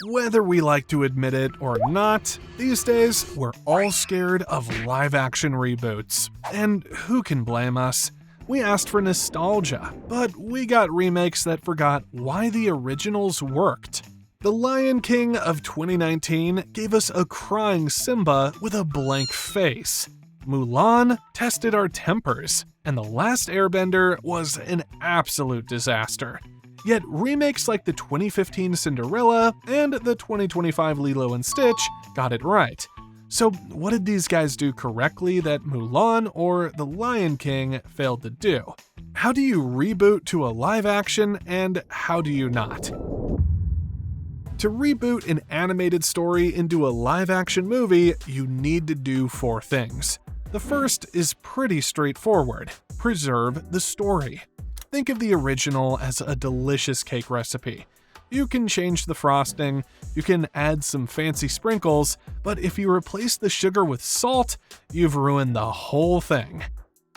Whether we like to admit it or not, these days we're all scared of live-action reboots. And who can blame us? We asked for nostalgia, but we got remakes that forgot why the originals worked. The Lion King of 2019 gave us a crying Simba with a blank face. Mulan tested our tempers, and The Last Airbender was an absolute disaster. Yet remakes like the 2015 Cinderella and the 2025 Lilo and Stitch got it right. So what did these guys do correctly that Mulan or The Lion King failed to do? How do you reboot to a live action, and how do you not? To reboot an animated story into a live action movie, you need to do 4 things. The first is pretty straightforward: preserve the story. Think of the original as a delicious cake recipe. You can change the frosting, you can add some fancy sprinkles, but if you replace the sugar with salt, you've ruined the whole thing.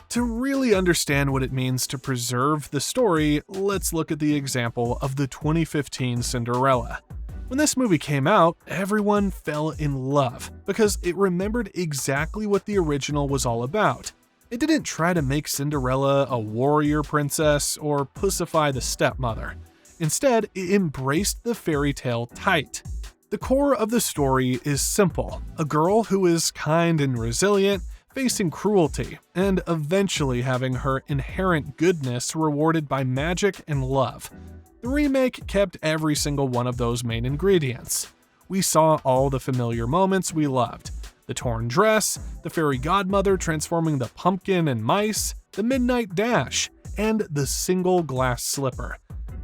To really understand what it means to preserve the story, let's look at the example of the 2015 Cinderella. When this movie came out, everyone fell in love because it remembered exactly what the original was all about. It didn't try to make Cinderella a warrior princess or pussify the stepmother. Instead, it embraced the fairy tale tight. The core of the story is simple: a girl who is kind and resilient, facing cruelty, and eventually having her inherent goodness rewarded by magic and love. The remake kept every single one of those main ingredients. We saw all the familiar moments we loved: the torn dress, the fairy godmother transforming the pumpkin and mice, the midnight dash, and the single glass slipper.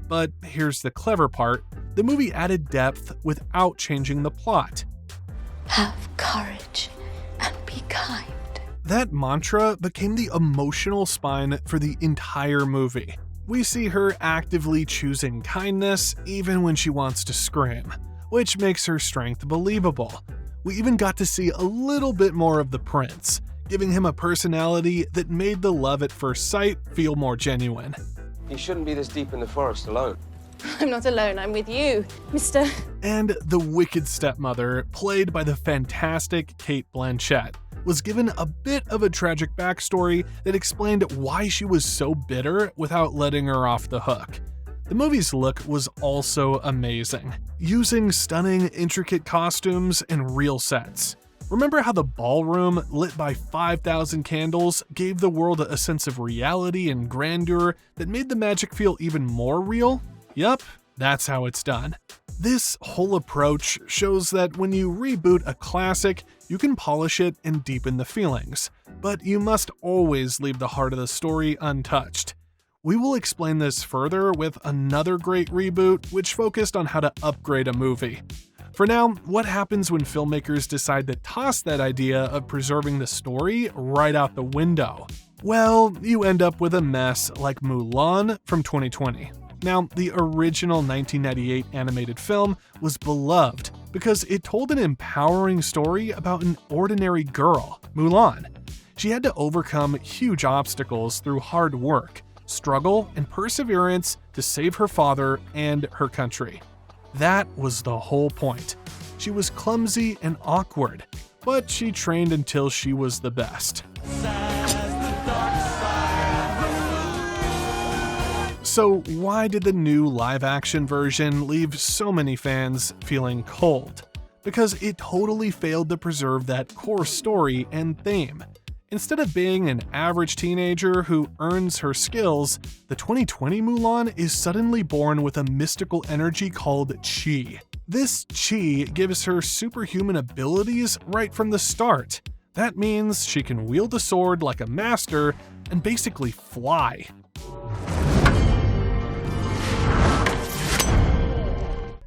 But here's the clever part: the movie added depth without changing the plot. Have courage and be kind. That mantra became the emotional spine for the entire movie. We see her actively choosing kindness even when she wants to scream, which makes her strength believable. We even got to see a little bit more of the prince, giving him a personality that made the love at first sight feel more genuine. You shouldn't be this deep in the forest alone. I'm not alone, I'm with you, mister. And the wicked stepmother, played by the fantastic Cate Blanchett, was given a bit of a tragic backstory that explained why she was so bitter without letting her off the hook. The movie's look was also amazing, using stunning, intricate costumes and real sets. Remember how the ballroom, lit by 5,000 candles, gave the world a sense of reality and grandeur that made the magic feel even more real? Yup, that's how it's done. This whole approach shows that when you reboot a classic, you can polish it and deepen the feelings, but you must always leave the heart of the story untouched. We will explain this further with another great reboot which focused on how to upgrade a movie. For now, what happens when filmmakers decide to toss that idea of preserving the story right out the window? Well, you end up with a mess like Mulan from 2020. Now, the original 1998 animated film was beloved because it told an empowering story about an ordinary girl, Mulan. She had to overcome huge obstacles through hard work, struggle, and perseverance to save her father and her country. That was the whole point. She was clumsy and awkward, but she trained until she was the best. So why did the new live-action version leave so many fans feeling cold? Because it totally failed to preserve that core story and theme. Instead of being an average teenager who earns her skills, the 2020 Mulan is suddenly born with a mystical energy called Qi. This Qi gives her superhuman abilities right from the start. That means she can wield a sword like a master and basically fly.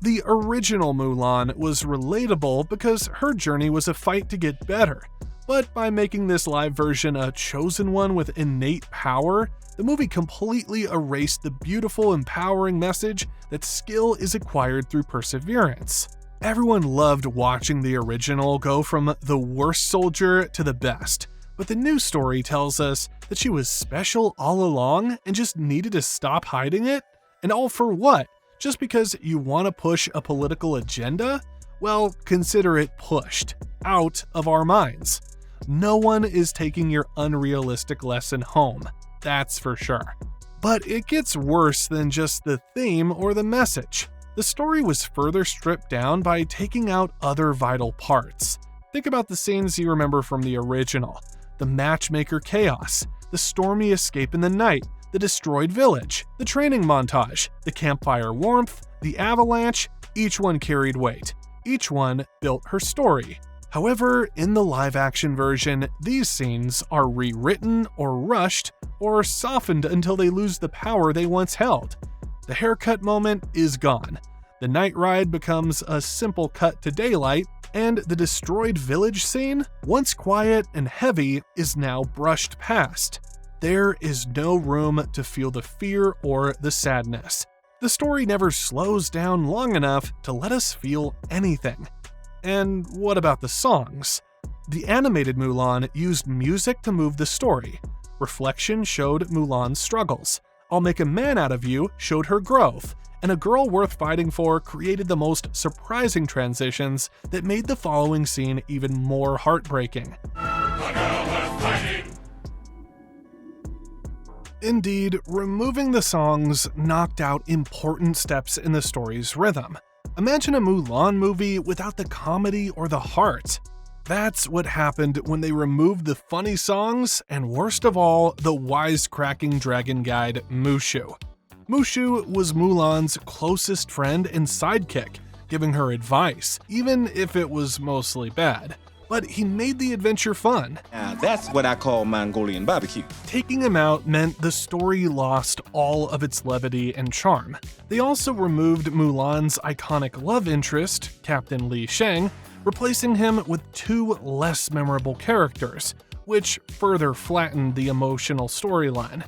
The original Mulan was relatable because her journey was a fight to get better. But by making this live version a chosen one with innate power, the movie completely erased the beautiful, empowering message that skill is acquired through perseverance. Everyone loved watching the original go from the worst soldier to the best, but the new story tells us that she was special all along and just needed to stop hiding it? And all for what? Just because you want to push a political agenda? Well, consider it pushed out of our minds. No one is taking your unrealistic lesson home, that's for sure. But it gets worse than just the theme or the message. The story was further stripped down by taking out other vital parts. Think about the scenes you remember from the original: the matchmaker chaos, the stormy escape in the night, the destroyed village, the training montage, the campfire warmth, the avalanche. Each one carried weight. Each one built her story. However, in the live-action version, these scenes are rewritten or rushed or softened until they lose the power they once held. The haircut moment is gone. The night ride becomes a simple cut to daylight, and the destroyed village scene, once quiet and heavy, is now brushed past. There is no room to feel the fear or the sadness. The story never slows down long enough to let us feel anything. And what about the songs? The animated Mulan used music to move the story. Reflection showed Mulan's struggles. I'll Make a Man Out of You showed her growth. And A Girl Worth Fighting For created the most surprising transitions that made the following scene even more heartbreaking. Indeed, removing the songs knocked out important steps in the story's rhythm. Imagine a Mulan movie without the comedy or the heart. That's what happened when they removed the funny songs and, worst of all, the wisecracking dragon guide Mushu. Mushu was Mulan's closest friend and sidekick, giving her advice, even if it was mostly bad. But he made the adventure fun. Now that's what I call Mongolian barbecue. Taking him out meant the story lost all of its levity and charm. They also removed Mulan's iconic love interest, Captain Li Shang, replacing him with two less memorable characters, which further flattened the emotional storyline.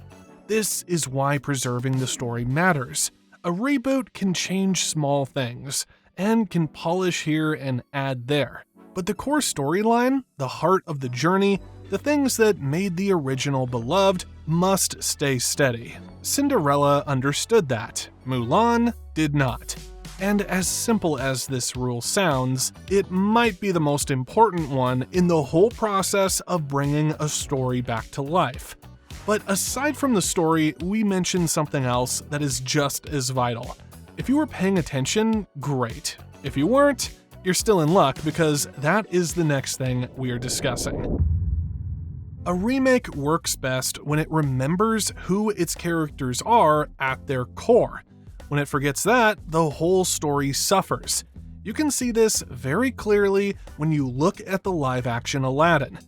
This is why preserving the story matters. A reboot can change small things, and can polish here and add there. But the core storyline, the heart of the journey, the things that made the original beloved, must stay steady. Cinderella understood that. Mulan did not. And as simple as this rule sounds, it might be the most important one in the whole process of bringing a story back to life. But aside from the story, we mentioned something else that is just as vital. If you were paying attention, great. If you weren't, you're still in luck, because that is the next thing we are discussing. A remake works best when it remembers who its characters are at their core. When it forgets that, the whole story suffers. You can see this very clearly when you look at the live-action Aladdin.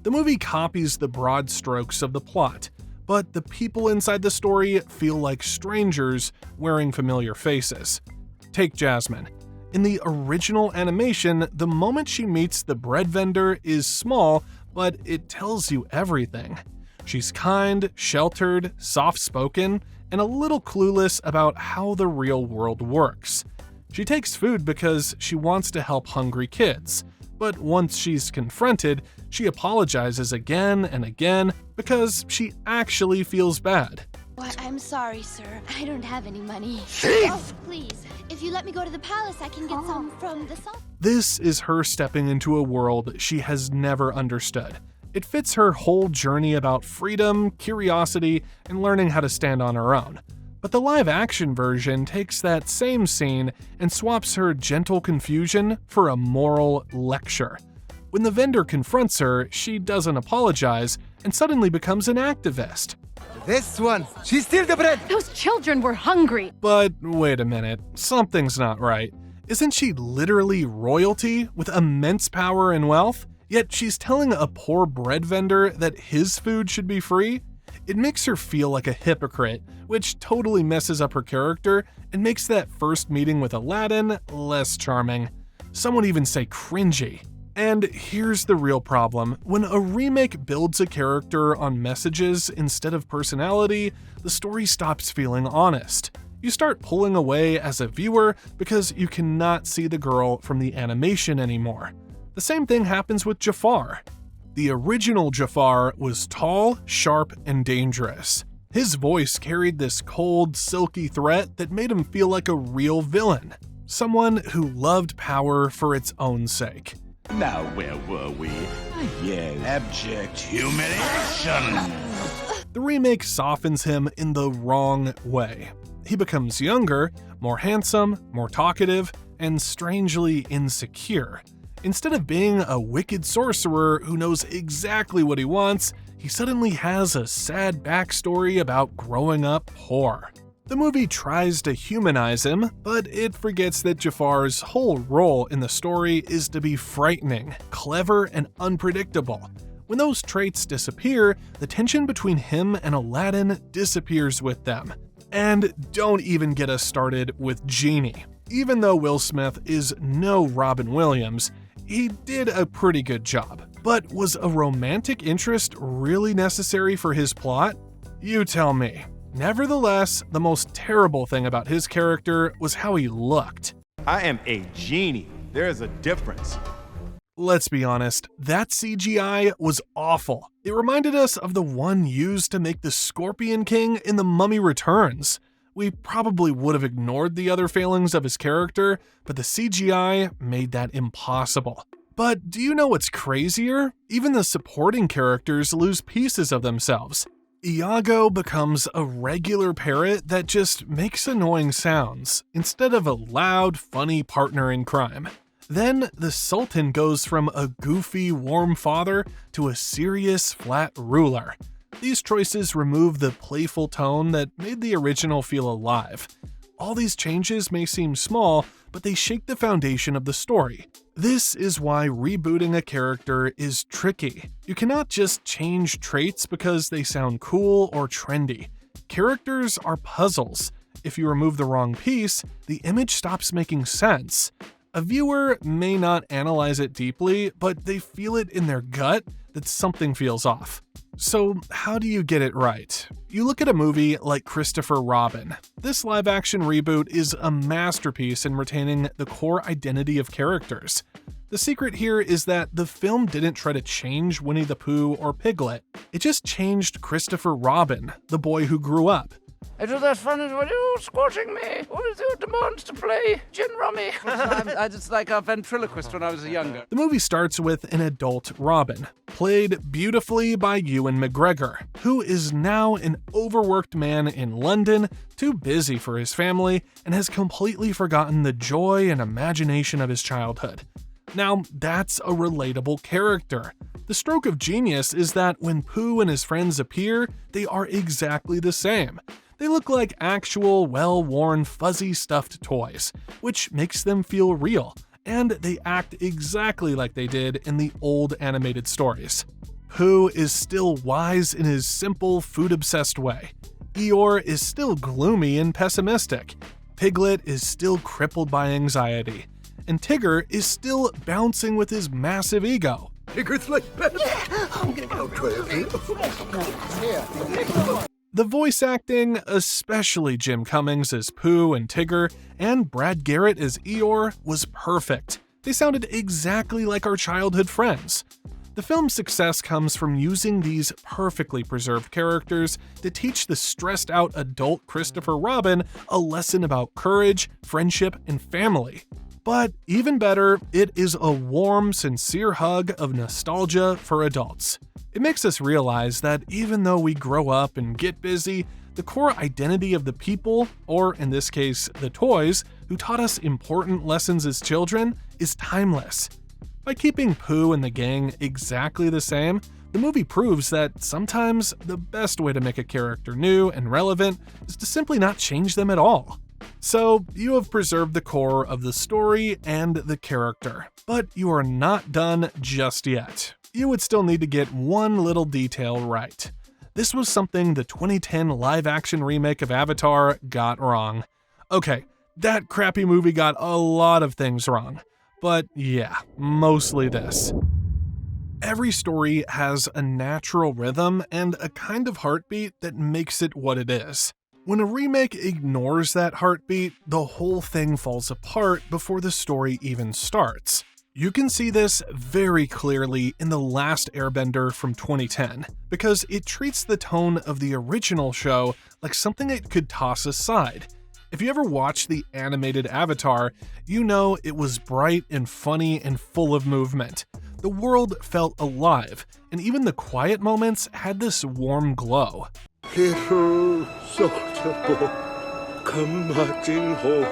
The movie copies the broad strokes of the plot, but the people inside the story feel like strangers wearing familiar faces. Take Jasmine. In the original animation, the moment she meets the bread vendor is small, but it tells you everything. She's kind, sheltered, soft-spoken, and a little clueless about how the real world works. She takes food because she wants to help hungry kids, but once she's confronted, she apologizes again and again because she actually feels bad. What? I'm sorry, sir. I don't have any money. Thief! Oh, please. If you let me go to the palace, I can get some from the salt. This is her stepping into a world she has never understood. It fits her whole journey about freedom, curiosity, and learning how to stand on her own. But the live-action version takes that same scene and swaps her gentle confusion for a moral lecture. When the vendor confronts her, she doesn't apologize and suddenly becomes an activist. This one, she steals the bread! Those children were hungry. But wait a minute, something's not right. Isn't she literally royalty with immense power and wealth? Yet she's telling a poor bread vendor that his food should be free? It makes her feel like a hypocrite, which totally messes up her character and makes that first meeting with Aladdin less charming. Some would even say cringy. And here's the real problem. When a remake builds a character on messages instead of personality, the story stops feeling honest. You start pulling away as a viewer because you cannot see the girl from the animation anymore. The same thing happens with Jafar. The original Jafar was tall, sharp, and dangerous. His voice carried this cold, silky threat that made him feel like a real villain, someone who loved power for its own sake. Now where were we? Yes, abject humiliation. The remake softens him in the wrong way. He becomes younger, more handsome, more talkative, and strangely insecure. Instead of being a wicked sorcerer who knows exactly what he wants, he suddenly has a sad backstory about growing up poor. The movie tries to humanize him, but it forgets that Jafar's whole role in the story is to be frightening, clever, and unpredictable. When those traits disappear, the tension between him and Aladdin disappears with them. And don't even get us started with Genie. Even though Will Smith is no Robin Williams, he did a pretty good job. But was a romantic interest really necessary for his plot? You tell me. Nevertheless, the most terrible thing about his character was how he looked. I am a genie. There is a difference. Let's be honest, that CGI was awful. It reminded us of the one used to make the Scorpion King in The Mummy Returns. We probably would have ignored the other failings of his character, but the CGI made that impossible. But do you know what's crazier? Even the supporting characters lose pieces of themselves. Iago becomes a regular parrot that just makes annoying sounds, instead of a loud, funny partner in crime. Then the Sultan goes from a goofy, warm father to a serious, flat ruler. These choices remove the playful tone that made the original feel alive. All these changes may seem small, but they shake the foundation of the story. This is why rebooting a character is tricky. You cannot just change traits because they sound cool or trendy. Characters are puzzles. If you remove the wrong piece, the image stops making sense. A viewer may not analyze it deeply, but they feel it in their gut that something feels off. So how do you get it right? You look at a movie like Christopher Robin. This live-action reboot is a masterpiece in retaining the core identity of characters. The secret here is that the film didn't try to change Winnie the Pooh or Piglet. It just changed Christopher Robin, the boy who grew up. It was as fun as when you were squashing me. What is your demands to play gin rummy? I just like a ventriloquist when I was younger. The movie starts with an adult Robin, played beautifully by Ewan McGregor, who is now an overworked man in London, too busy for his family, and has completely forgotten the joy and imagination of his childhood. Now, that's a relatable character. The stroke of genius is that when Pooh and his friends appear, they are exactly the same. They look like actual, well-worn, fuzzy stuffed toys, which makes them feel real, and they act exactly like they did in the old animated stories. Pooh is still wise in his simple, food-obsessed way. Eeyore is still gloomy and pessimistic. Piglet is still crippled by anxiety. And Tigger is still bouncing with his massive ego. Tigger's like that. I'm gonna go crazy. The voice acting, especially Jim Cummings as Pooh and Tigger, and Brad Garrett as Eeyore, was perfect. They sounded exactly like our childhood friends. The film's success comes from using these perfectly preserved characters to teach the stressed-out adult Christopher Robin a lesson about courage, friendship, and family. But even better, it is a warm, sincere hug of nostalgia for adults. It makes us realize that even though we grow up and get busy, the core identity of the people, or in this case, the toys, who taught us important lessons as children, is timeless. By keeping Pooh and the gang exactly the same, the movie proves that sometimes the best way to make a character new and relevant is to simply not change them at all. So, you have preserved the core of the story and the character, but you are not done just yet. You would still need to get one little detail right. This was something the 2010 live-action remake of Avatar got wrong. Okay, that crappy movie got a lot of things wrong, but yeah, mostly this. Every story has a natural rhythm and a kind of heartbeat that makes it what it is. When a remake ignores that heartbeat, the whole thing falls apart before the story even starts. You can see this very clearly in The Last Airbender from 2010, because it treats the tone of the original show like something it could toss aside. If you ever watched the animated Avatar, you know it was bright and funny and full of movement. The world felt alive, and even the quiet moments had this warm glow. Little soldier boy, come marching home.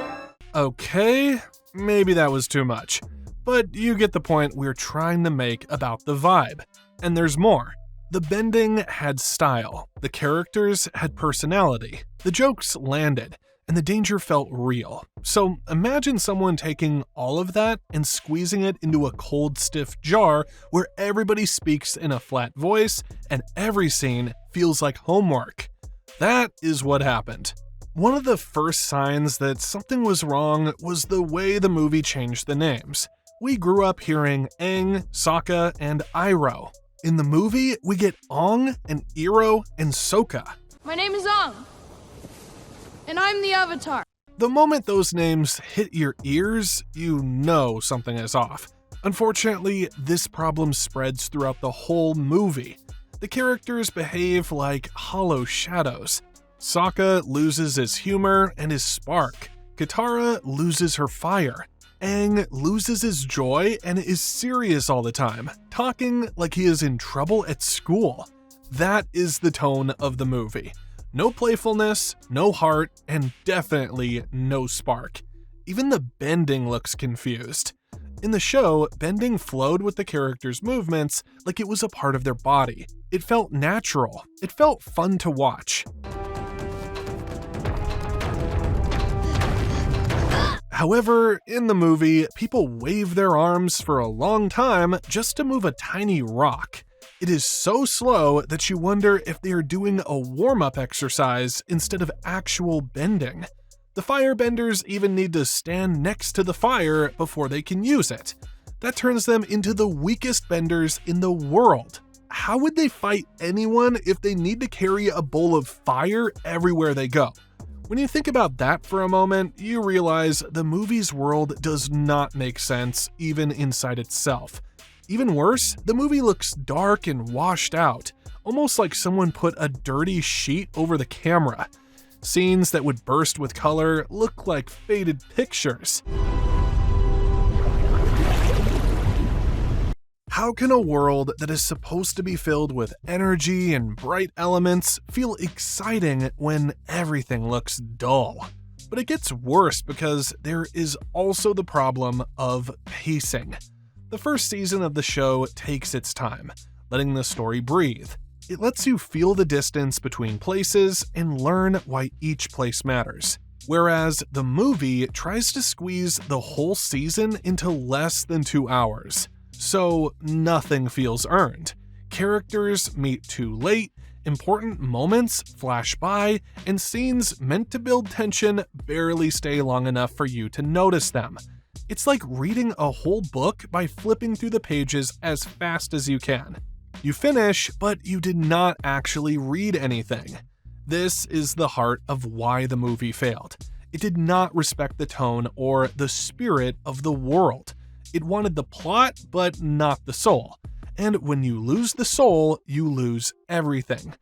Okay, maybe that was too much. But you get the point we're trying to make about the vibe. And there's more. The bending had style, the characters had personality, the jokes landed, and the danger felt real. So imagine someone taking all of that and squeezing it into a cold, stiff jar where everybody speaks in a flat voice and every scene feels like homework. That is what happened. One of the first signs that something was wrong was the way the movie changed the names. We grew up hearing Aang, Sokka, and Iroh. In the movie, we get Ong and Iroh and Sokka. My name is Ong, and I'm the Avatar. The moment those names hit your ears, you know something is off. Unfortunately, this problem spreads throughout the whole movie. The characters behave like hollow shadows. Sokka loses his humor and his spark. Katara loses her fire. Aang loses his joy and is serious all the time, talking like he is in trouble at school. That is the tone of the movie. No playfulness, no heart, and definitely no spark. Even the bending looks confused. In the show, bending flowed with the characters' movements like it was a part of their body. It felt natural. It felt fun to watch. However, in the movie, people wave their arms for a long time just to move a tiny rock. It is so slow that you wonder if they are doing a warm-up exercise instead of actual bending. The firebenders even need to stand next to the fire before they can use it. That turns them into the weakest benders in the world. How would they fight anyone if they need to carry a bowl of fire everywhere they go? When you think about that for a moment, you realize the movie's world does not make sense, even inside itself. Even worse, the movie looks dark and washed out, almost like someone put a dirty sheet over the camera. Scenes that would burst with color look like faded pictures. How can a world that is supposed to be filled with energy and bright elements feel exciting when everything looks dull? But it gets worse because there is also the problem of pacing. The first season of the show takes its time, letting the story breathe. It lets you feel the distance between places and learn why each place matters. Whereas the movie tries to squeeze the whole season into less than 2 hours. So nothing feels earned. Characters meet too late, important moments flash by, and scenes meant to build tension barely stay long enough for you to notice them. It's like reading a whole book by flipping through the pages as fast as you can. You finish, but you did not actually read anything. This is the heart of why the movie failed. It did not respect the tone or the spirit of the world. It wanted the plot, but not the soul. And when you lose the soul, you lose everything.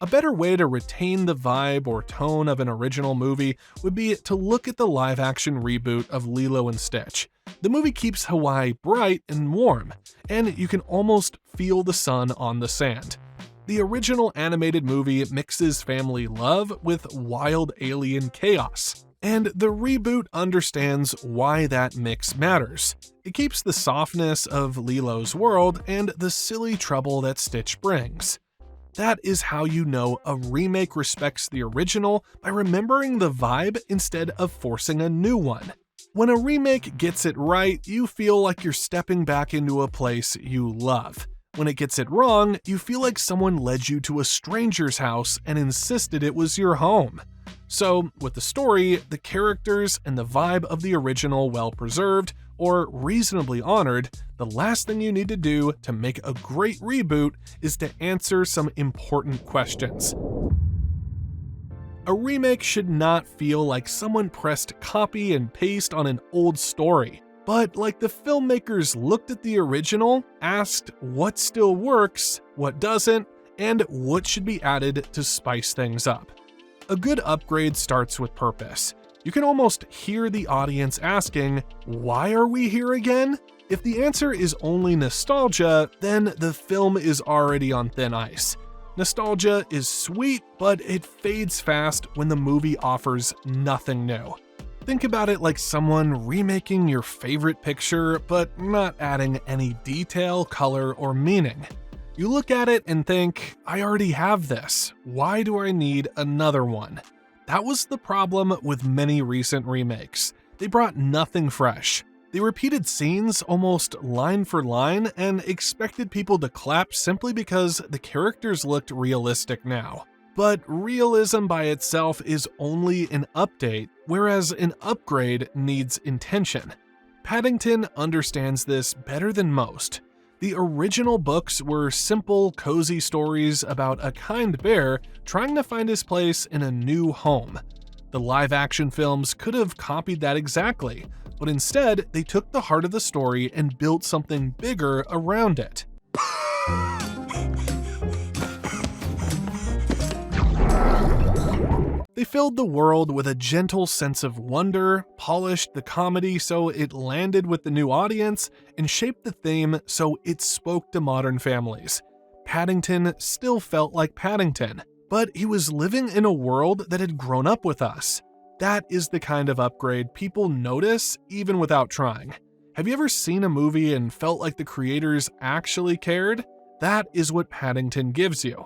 A better way to retain the vibe or tone of an original movie would be to look at the live-action reboot of Lilo and Stitch. The movie keeps Hawaii bright and warm, and you can almost feel the sun on the sand. The original animated movie mixes family love with wild alien chaos. And the reboot understands why that mix matters. It keeps the softness of Lilo's world and the silly trouble that Stitch brings. That is how you know a remake respects the original, by remembering the vibe instead of forcing a new one. When a remake gets it right, you feel like you're stepping back into a place you love. When it gets it wrong, you feel like someone led you to a stranger's house and insisted it was your home. So, with the story, the characters, and the vibe of the original well preserved, or reasonably honored, the last thing you need to do to make a great reboot is to answer some important questions. A remake should not feel like someone pressed copy and paste on an old story. But like the filmmakers looked at the original, asked what still works, what doesn't, and what should be added to spice things up. A good upgrade starts with purpose. You can almost hear the audience asking, why are we here again? If the answer is only nostalgia, then the film is already on thin ice. Nostalgia is sweet, but it fades fast when the movie offers nothing new. Think about it like someone remaking your favorite picture, but not adding any detail, color, or meaning. You look at it and think, I already have this. Why do I need another one? That was the problem with many recent remakes. They brought nothing fresh. They repeated scenes almost line for line and expected people to clap simply because the characters looked realistic now. But realism by itself is only an update, whereas an upgrade needs intention. Paddington understands this better than most. The original books were simple, cozy stories about a kind bear trying to find his place in a new home. The live-action films could have copied that exactly, but instead they took the heart of the story and built something bigger around it. They filled the world with a gentle sense of wonder, polished the comedy so it landed with the new audience, and shaped the theme so it spoke to modern families. Paddington still felt like Paddington, but he was living in a world that had grown up with us. That is the kind of upgrade people notice even without trying. Have you ever seen a movie and felt like the creators actually cared? That is what Paddington gives you.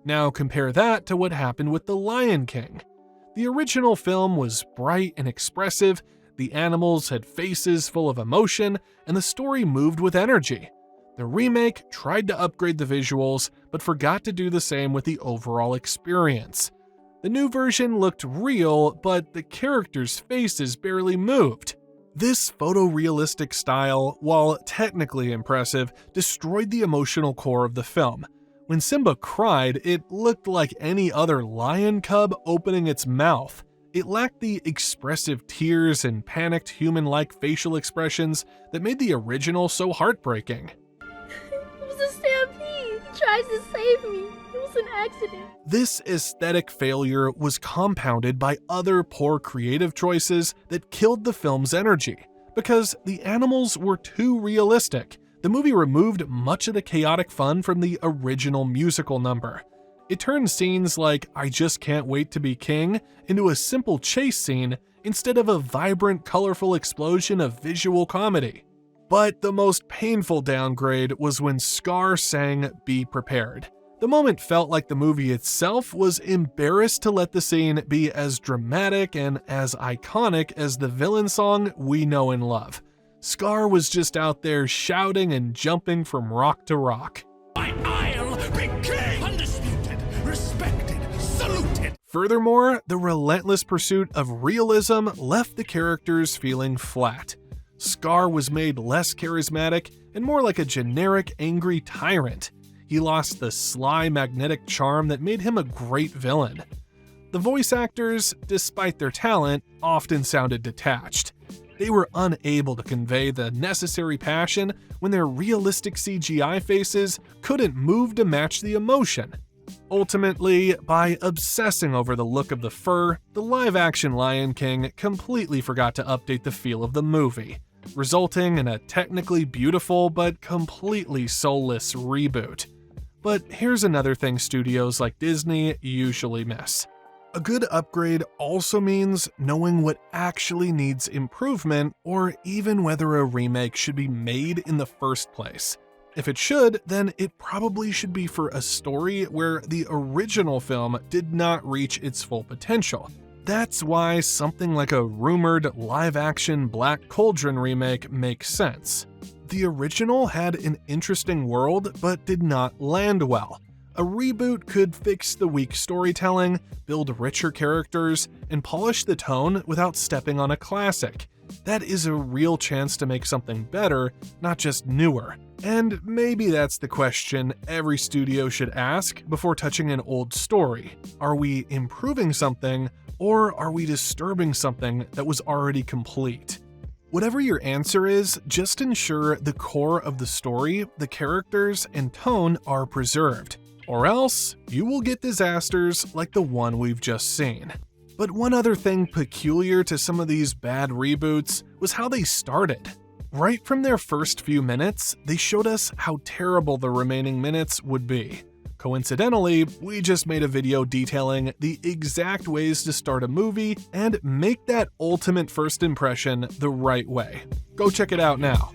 Now compare that to what happened with The Lion King. The original film was bright and expressive, the animals had faces full of emotion, and the story moved with energy. The remake tried to upgrade the visuals, but forgot to do the same with the overall experience. The new version looked real, but the characters' faces barely moved. This photorealistic style, while technically impressive, destroyed the emotional core of the film. When Simba cried, it looked like any other lion cub opening its mouth. It lacked the expressive tears and panicked human-like facial expressions that made the original so heartbreaking. It was a stampede. He tries to save me. It was an accident. This aesthetic failure was compounded by other poor creative choices that killed the film's energy. Because the animals were too realistic, the movie removed much of the chaotic fun from the original musical number. It turned scenes like I Just Can't Wait to Be King into a simple chase scene instead of a vibrant, colorful explosion of visual comedy. But the most painful downgrade was when Scar sang Be Prepared. The moment felt like the movie itself was embarrassed to let the scene be as dramatic and as iconic as the villain song we know and love. Scar was just out there shouting and jumping from rock to rock. I'll be king! Undisputed, respected, saluted! Furthermore, the relentless pursuit of realism left the characters feeling flat. Scar was made less charismatic and more like a generic angry tyrant. He lost the sly magnetic charm that made him a great villain. The voice actors, despite their talent, often sounded detached. They were unable to convey the necessary passion when their realistic CGI faces couldn't move to match the emotion. Ultimately, by obsessing over the look of the fur, the live-action Lion King completely forgot to update the feel of the movie, resulting in a technically beautiful but completely soulless reboot. But here's another thing studios like Disney usually miss. A good upgrade also means knowing what actually needs improvement, or even whether a remake should be made in the first place. If it should, then it probably should be for a story where the original film did not reach its full potential. That's why something like a rumored live-action Black Cauldron remake makes sense. The original had an interesting world, but did not land well. A reboot could fix the weak storytelling, build richer characters, and polish the tone without stepping on a classic. That is a real chance to make something better, not just newer. And maybe that's the question every studio should ask before touching an old story. Are we improving something, or are we disturbing something that was already complete? Whatever your answer is, just ensure the core of the story, the characters, and tone are preserved, or else you will get disasters like the one we've just seen. But one other thing peculiar to some of these bad reboots was how they started. Right from their first few minutes, they showed us how terrible the remaining minutes would be. Coincidentally, we just made a video detailing the exact ways to start a movie and make that ultimate first impression the right way. Go check it out now.